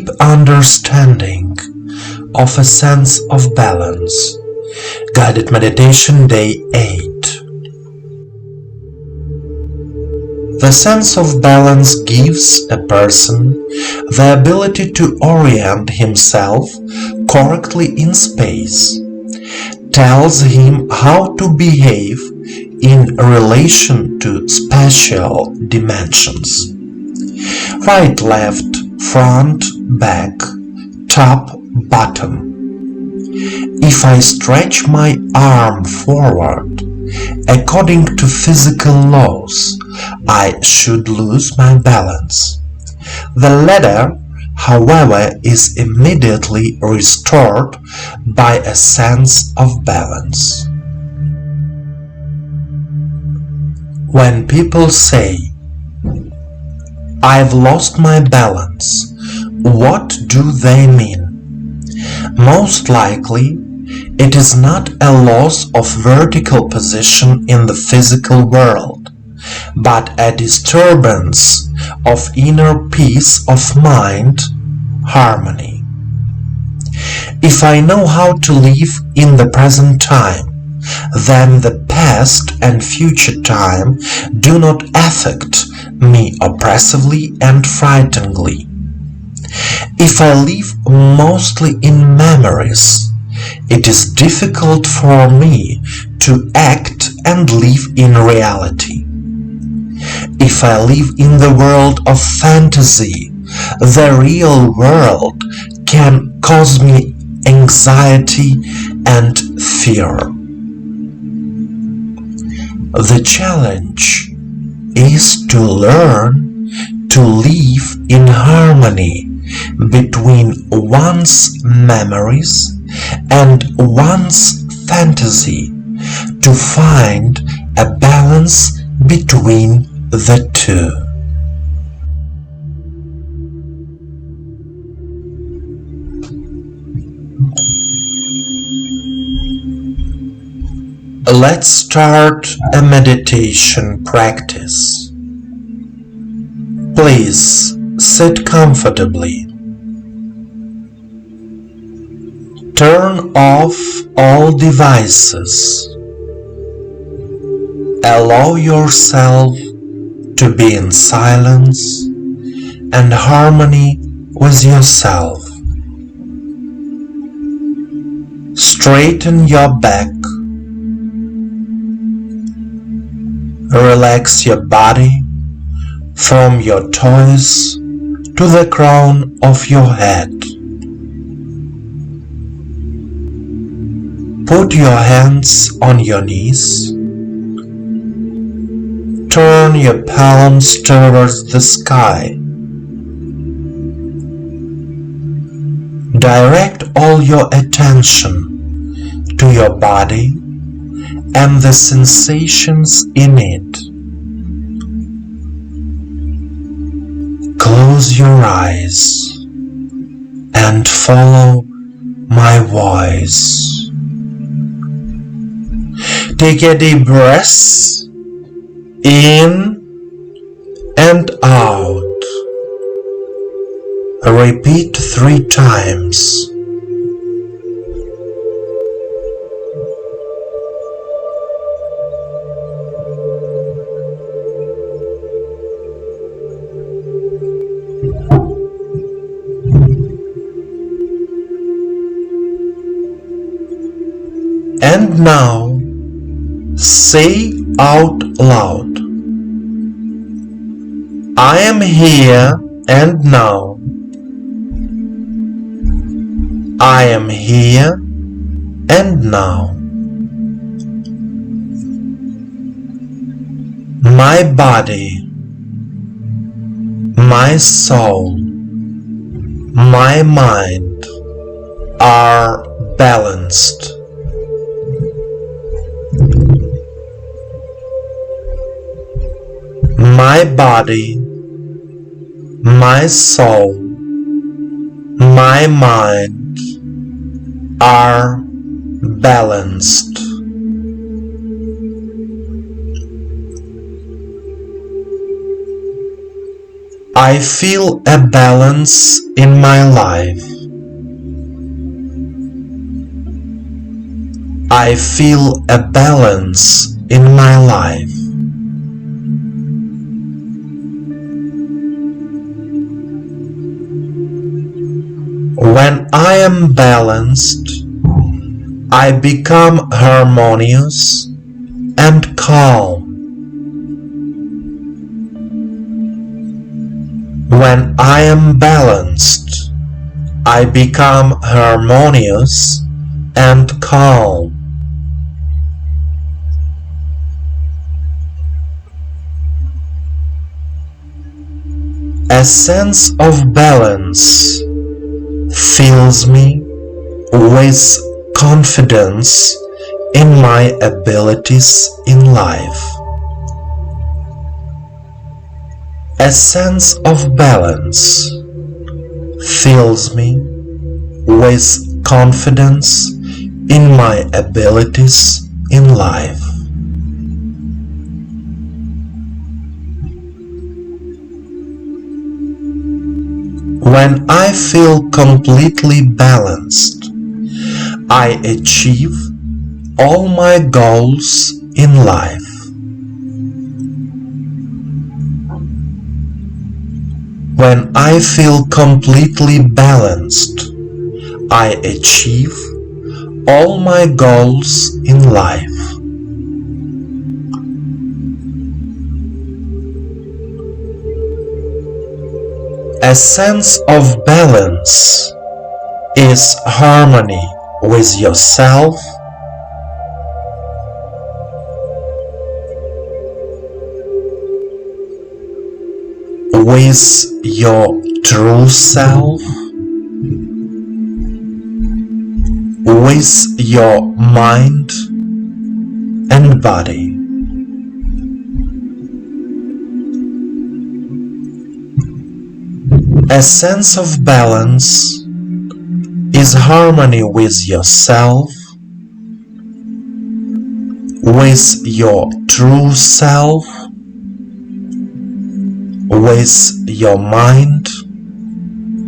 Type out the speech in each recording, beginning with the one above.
deep understanding of a sense of balance. Guided Meditation Day 8. The sense of balance gives a person the ability to orient himself correctly in space, tells him how to behave in relation to spatial dimensions. Right, left, front, back, top, bottom. If I stretch my arm forward, according to physical laws, I should lose my balance. The latter, however, is immediately restored by a sense of balance. When people say, "I've lost my balance," what do they mean? Most likely, it is not a loss of vertical position in the physical world, but a disturbance of inner peace of mind, harmony. If I know how to live in the present time, then the past and future time do not affect me oppressively and frighteningly. If I live mostly in memories, it is difficult for me to act and live in reality. If I live in the world of fantasy, the real world can cause me anxiety and fear. The challenge is to learn to live in harmony between one's memories and one's fantasy, to find a balance between the two. Let's start a meditation practice. Please sit comfortably. Turn off all devices. Allow yourself to be in silence and harmony with yourself. Straighten your back. Relax your body from your toes to the crown of your head. Put your hands on your knees. Turn your palms towards the sky. Direct all your attention to your body and the sensations in it. Close your eyes and follow my voice. Take a deep breath in and out. Repeat 3 times. And now, say out loud, I am here and now. I am here and now. My body, my soul, my mind are balanced. My body, my soul, my mind are balanced. I feel a balance in my life. I feel a balance in my life. When I am balanced, I become harmonious and calm. When I am balanced, I become harmonious and calm. A sense of balance fills me with confidence in my abilities in life. A sense of balance fills me with confidence in my abilities in life. When I feel completely balanced, I achieve all my goals in life. When I feel completely balanced, I achieve all my goals in life. A sense of balance is harmony with yourself, with your true self, with your mind and body. A sense of balance is harmony with yourself, with your true self, with your mind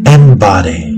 and body.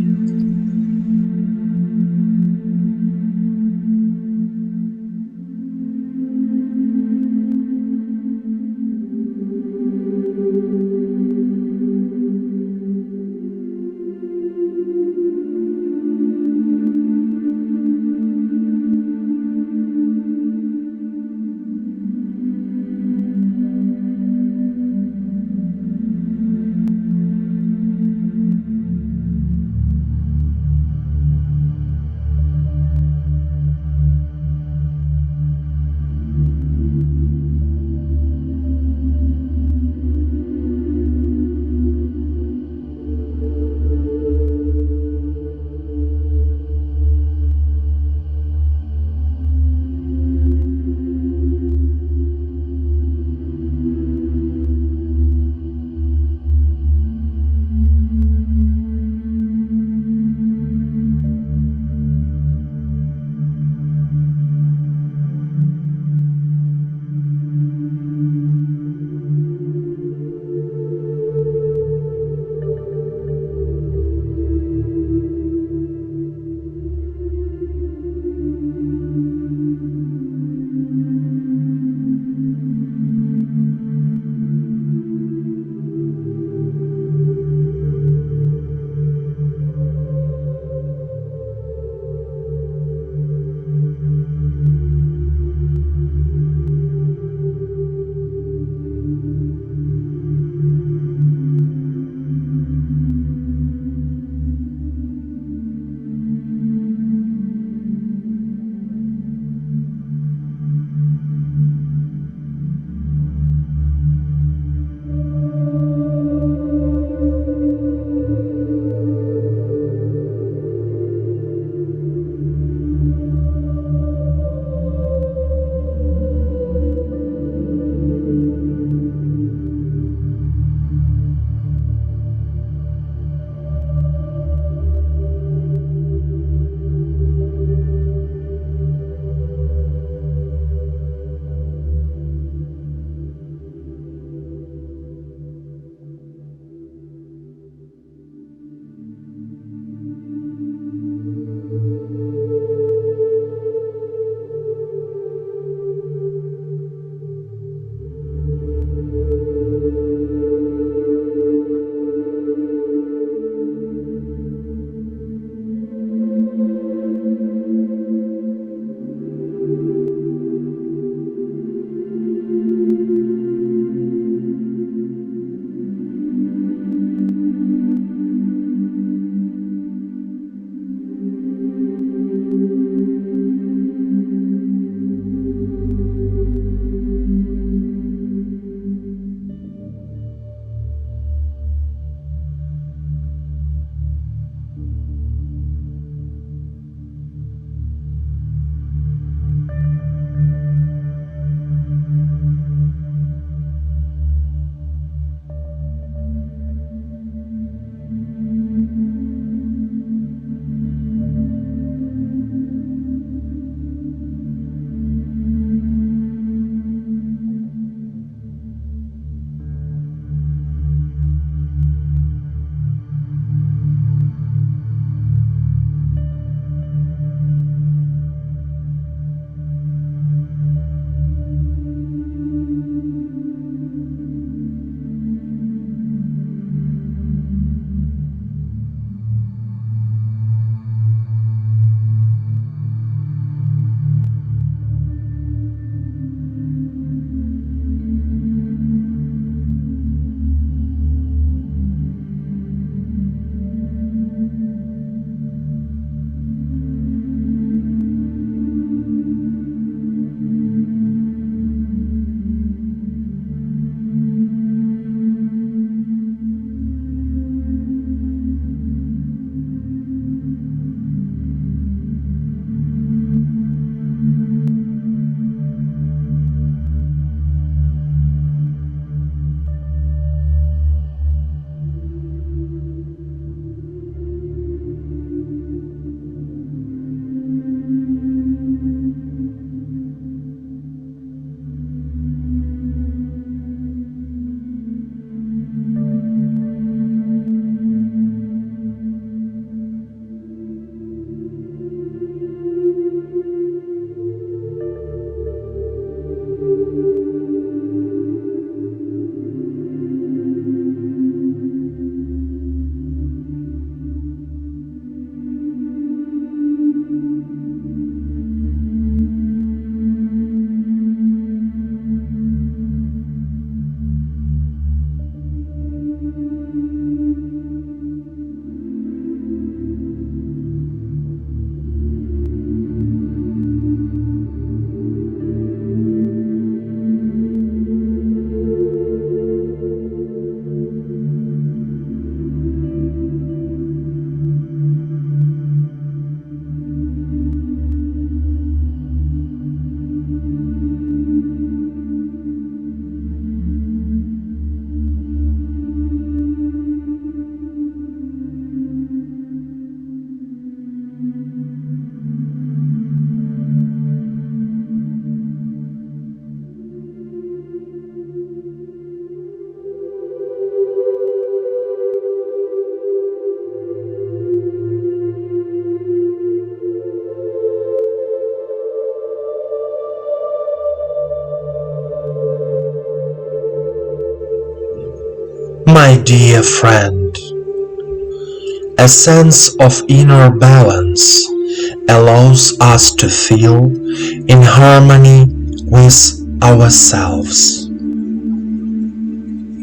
dear friend. A sense of inner balance allows us to feel in harmony with ourselves.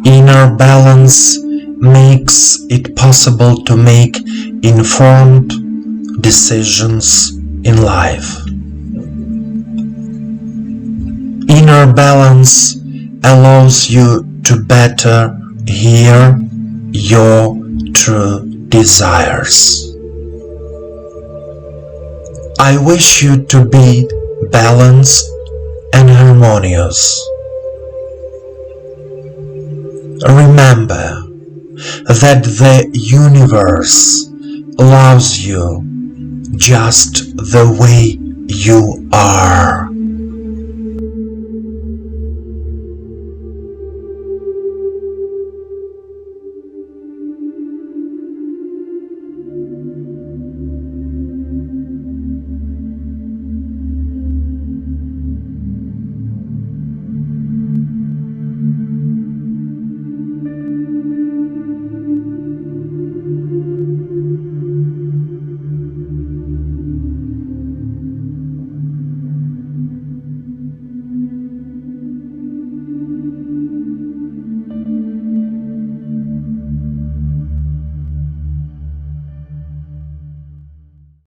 Inner balance makes it possible to make informed decisions in life. Inner balance allows you to better hear your true desires. I wish you to be balanced and harmonious. Remember that the universe loves you just the way you are.